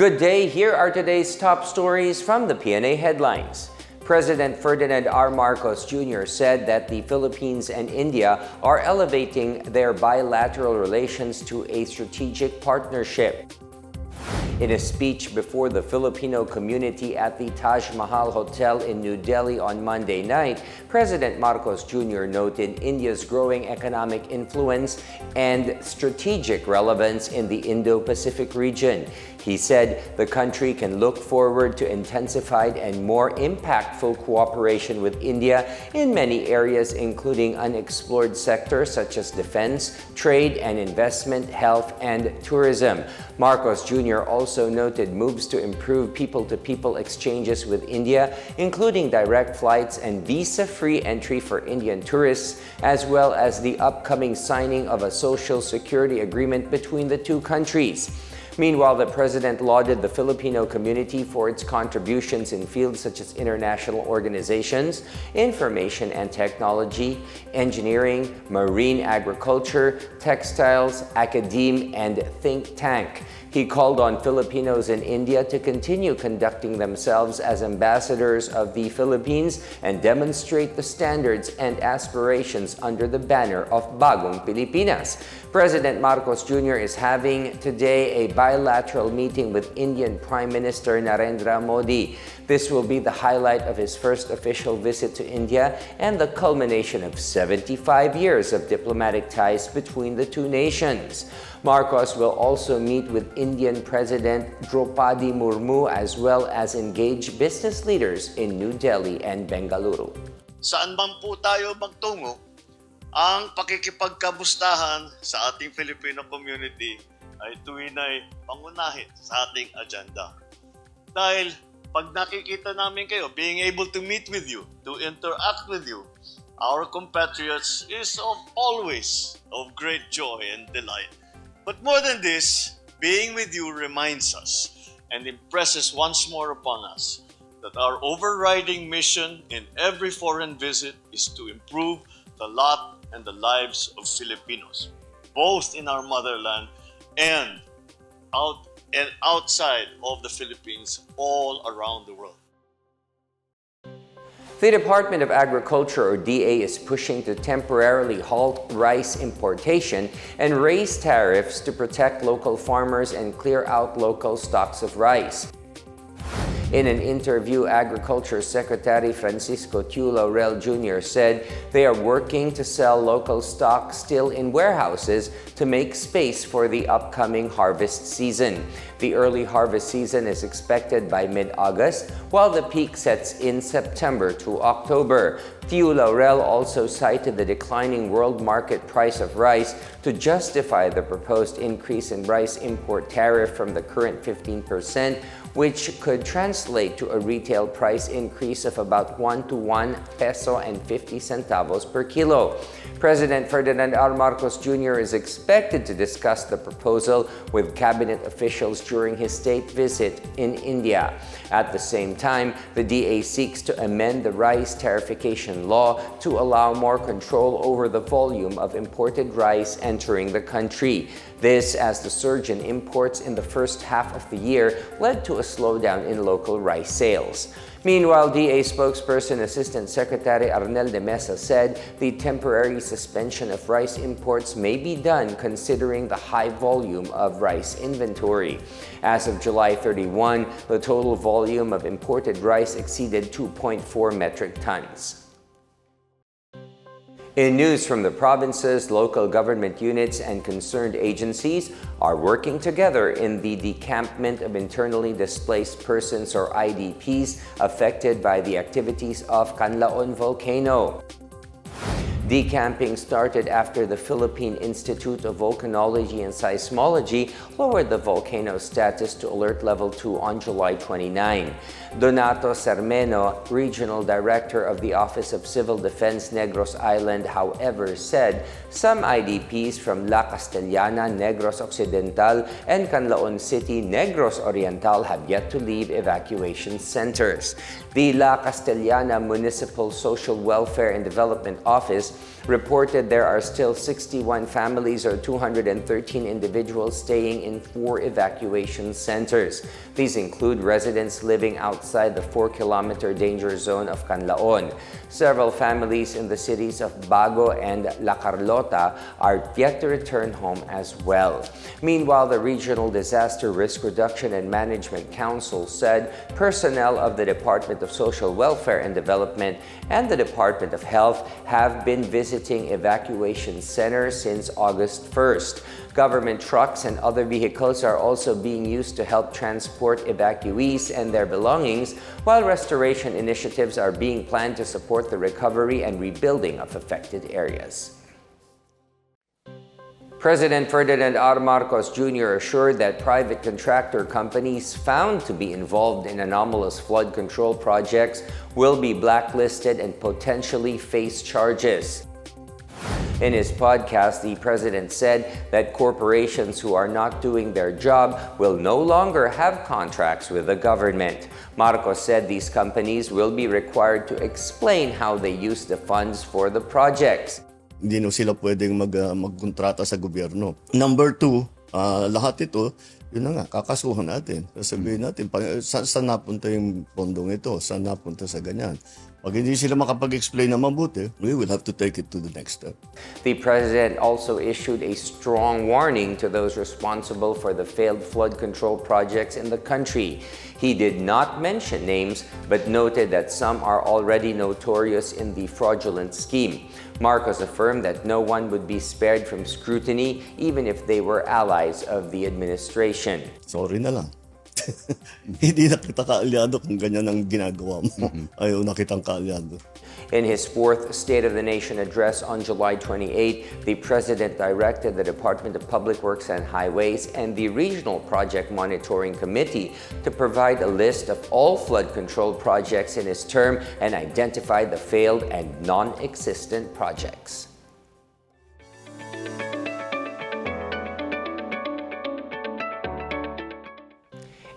Good day, here are today's top stories from the Pna Headlines. President Ferdinand R. Marcos Jr. said that the Philippines and India are elevating their bilateral relations to a strategic partnership. In a speech before the Filipino community at the Taj Mahal Hotel in New Delhi on Monday night, President Marcos Jr. noted India's growing economic influence and strategic relevance in the Indo-Pacific region. He said the country can look forward to intensified and more impactful cooperation with India in many areas, including unexplored sectors such as defense, trade and investment, health, and tourism. Marcos Jr. also noted moves to improve people-to-people exchanges with India, including direct flights and visa-free entry for Indian tourists, as well as the upcoming signing of a social security agreement between the two countries. Meanwhile, the president lauded the Filipino community for its contributions in fields such as international organizations, information and technology, engineering, marine agriculture, textiles, academe, and think tank. He called on Filipinos in India to continue conducting themselves as ambassadors of the Philippines and demonstrate the standards and aspirations under the banner of Bagong Pilipinas. President Marcos Jr. is having today a bilateral meeting with Indian Prime Minister Narendra Modi. This will be the highlight of his first official visit to India and the culmination of 75 years of diplomatic ties between the two nations. Marcos will also meet with Indian President Draupadi Murmu as well as engage business leaders in New Delhi and Bengaluru. Saan man po tayo magtungo, ang pakikipagkamustahan sa ating Filipino community ay tuwinay pangunahin sa ating agenda. Dahil pag nakikita namin kayo, being able to meet with you, to interact with you, our compatriots is always of great joy and delight. But more than this, being with you reminds us and impresses once more upon us that our overriding mission in every foreign visit is to improve the lot and the lives of Filipinos, both in our motherland and outside of the Philippines, all around the world. The Department of Agriculture, or DA, is pushing to temporarily halt rice importation and raise tariffs to protect local farmers and clear out local stocks of rice. In an interview, Agriculture Secretary Francisco Q. Laurel Jr. said they are working to sell local stock still in warehouses to make space for the upcoming harvest season. The early harvest season is expected by mid-August, while the peak sets in September to October. Q. Laurel also cited the declining world market price of rice to justify the proposed increase in rice import tariff from the current 15%, which could translate to a retail price increase of about 1 to 1 peso and 50 centavos per kilo. President Ferdinand R. Marcos Jr. is expected to discuss the proposal with cabinet officials during his state visit in India. At the same time, the DA seeks to amend the rice tariffication law to allow more control over the volume of imported rice entering the country. This, as the surge in imports in the first half of the year led to a slowdown in local rice sales. Meanwhile, DA spokesperson Assistant Secretary Arnel de Mesa said the temporary suspension of rice imports may be done considering the high volume of rice inventory. As of July 31, the total volume of imported rice exceeded 2.4 metric tons. In news from the provinces, local government units and concerned agencies are working together in the decampment of internally displaced persons, or IDPs, affected by the activities of Kanlaon volcano. Decamping started after the Philippine Institute of Volcanology and Seismology lowered the volcano status to alert level 2 on July 29. Donato Sermeno, Regional Director of the Office of Civil Defense Negros Island, however, said some IDPs from La Castellana, Negros Occidental, and Kanlaon City, Negros Oriental have yet to leave evacuation centers. The La Castellana Municipal Social Welfare and Development Office reported there are still 61 families or 213 individuals staying in 4 evacuation centers. These include residents living outside the 4-kilometer danger zone of Kanlaon. Several families in the cities of Bago and La Carlota are yet to return home as well. Meanwhile, the Regional Disaster Risk Reduction and Management Council said personnel of the Department of Social Welfare and Development and the Department of Health have been visiting evacuation centers since August 1st. Government trucks and other vehicles are also being used to help transport evacuees and their belongings, while restoration initiatives are being planned to support the recovery and rebuilding of affected areas. President Ferdinand R. Marcos Jr. assured that private contractor companies found to be involved in anomalous flood control projects will be blacklisted and potentially face charges. In his podcast, the president said that corporations who are not doing their job will no longer have contracts with the government. Marcos said these companies will be required to explain how they use the funds for the projects. Hindi sila pwedeng magkontrata sa gobyerno. Number 2, lahat ito, yun na nga, kakasuhan natin. Sasabihin natin, saan napunta yung pondong ito? Saan napunta sa ganyan? Pag hindi sila makapag-explain na mabuti, we will have to take it to the next step. The president also issued a strong warning to those responsible for the failed flood control projects in the country. He did not mention names, but noted that some are already notorious in the fraudulent scheme. Marcos affirmed that no one would be spared from scrutiny, even if they were allies of the administration. Sorry na lang. Hindi na kita kaalyado kung ganyan ang ginagawa mo. Ayaw na kitang kaalyado. In his 4th State of the Nation address on July 28, the president directed the Department of Public Works and Highways and the Regional Project Monitoring Committee to provide a list of all flood control projects in his term and identify the failed and non-existent projects.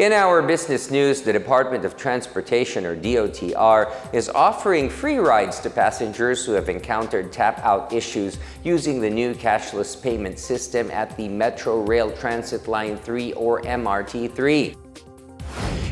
In our business news, the Department of Transportation, or DOTr, is offering free rides to passengers who have encountered tap-out issues using the new cashless payment system at the Metro Rail Transit Line 3 or MRT3.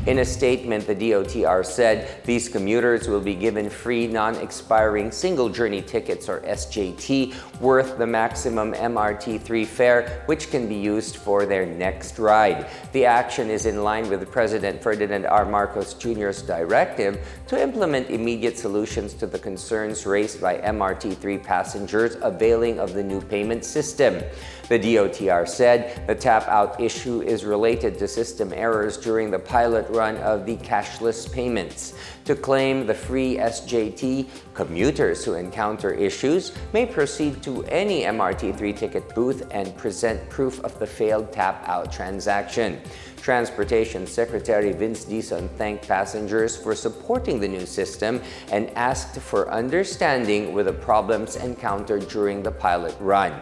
In a statement, the DOTr said these commuters will be given free non-expiring single-journey tickets, or SJT, worth the maximum MRT3 fare, which can be used for their next ride. The action is in line with President Ferdinand R. Marcos Jr.'s directive to implement immediate solutions to the concerns raised by MRT3 passengers availing of the new payment system. The DOTr said the tap-out issue is related to system errors during the pilot run of the cashless payments. To claim the free SJT, commuters who encounter issues may proceed to any MRT3 ticket booth and present proof of the failed tap-out transaction. Transportation Secretary Vince Dizon thanked passengers for supporting the new system and asked for understanding with the problems encountered during the pilot run.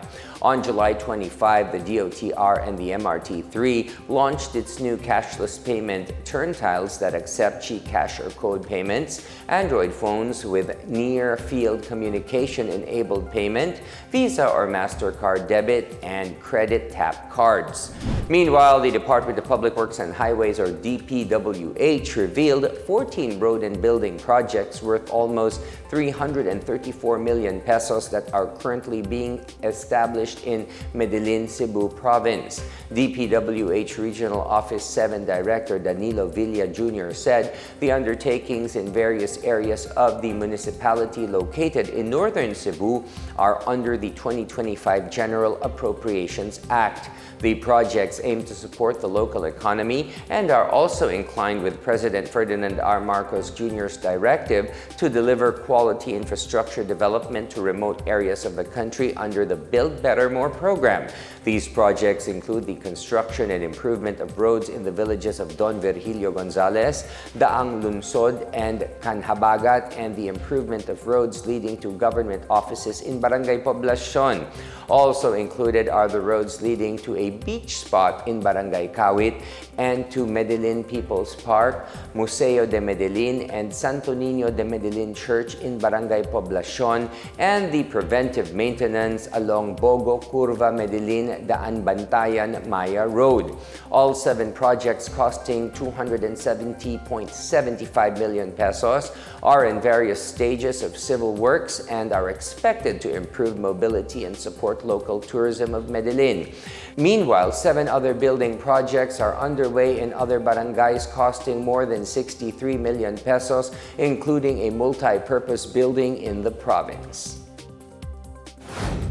On July 25, the DOTr and the MRT3 launched its new cashless payment turntiles that accept GCash or code payments, Android phones with near-field communication-enabled payment, Visa or MasterCard debit, and credit tap cards. Meanwhile, the Department of Public Works and Highways, or DPWH, revealed 14 road and building projects worth almost 334 million pesos that are currently being established in Medellin, Cebu province. DPWH Regional Office 7 Director Danilo Villa Jr. said the undertakings in various areas of the municipality located in northern Cebu are under the 2025 General Appropriations Act. The projects aim to support the local economy and are also inclined with President Ferdinand R. Marcos Jr.'s directive to deliver quality infrastructure development to remote areas of the country under the Build Better More program. These projects include the construction and improvement of roads in the villages of Don Virgilio Gonzalez, Daang Lunsod, and Canhabagat, and the improvement of roads leading to government offices in Barangay Poblacion. Also included are the roads leading to a beach spot in Barangay Kawit and to Medellin People's Park, Museo de Medellin, and Santo Niño de Medellin Church in Barangay Poblacion, and the preventive maintenance along Bogo Curva Medellin Daan Bantayan Maya Road. All 7 projects costing 270.75 million pesos are in various stages of civil works and are expected to improve mobility and support local tourism of Medellin. Meanwhile, 7 other building projects are underway in other barangays costing more than 63 million pesos, including a multi-purpose building in the province.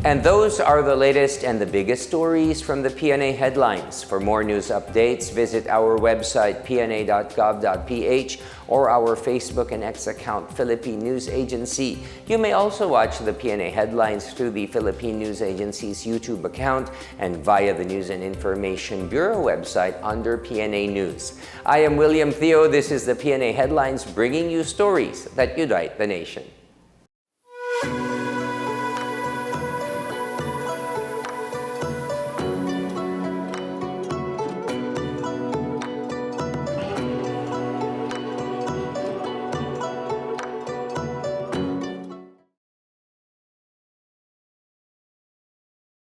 And those are the latest and the biggest stories from the Pna Headlines. For more news updates, visit our website pna.gov.ph or our Facebook and X account, Philippine News Agency. You may also watch the Pna Headlines through the Philippine News Agency's YouTube account and via the News and Information Bureau website under PNA News. I am William Theo. This is the Pna Headlines, bringing you stories that unite the nation.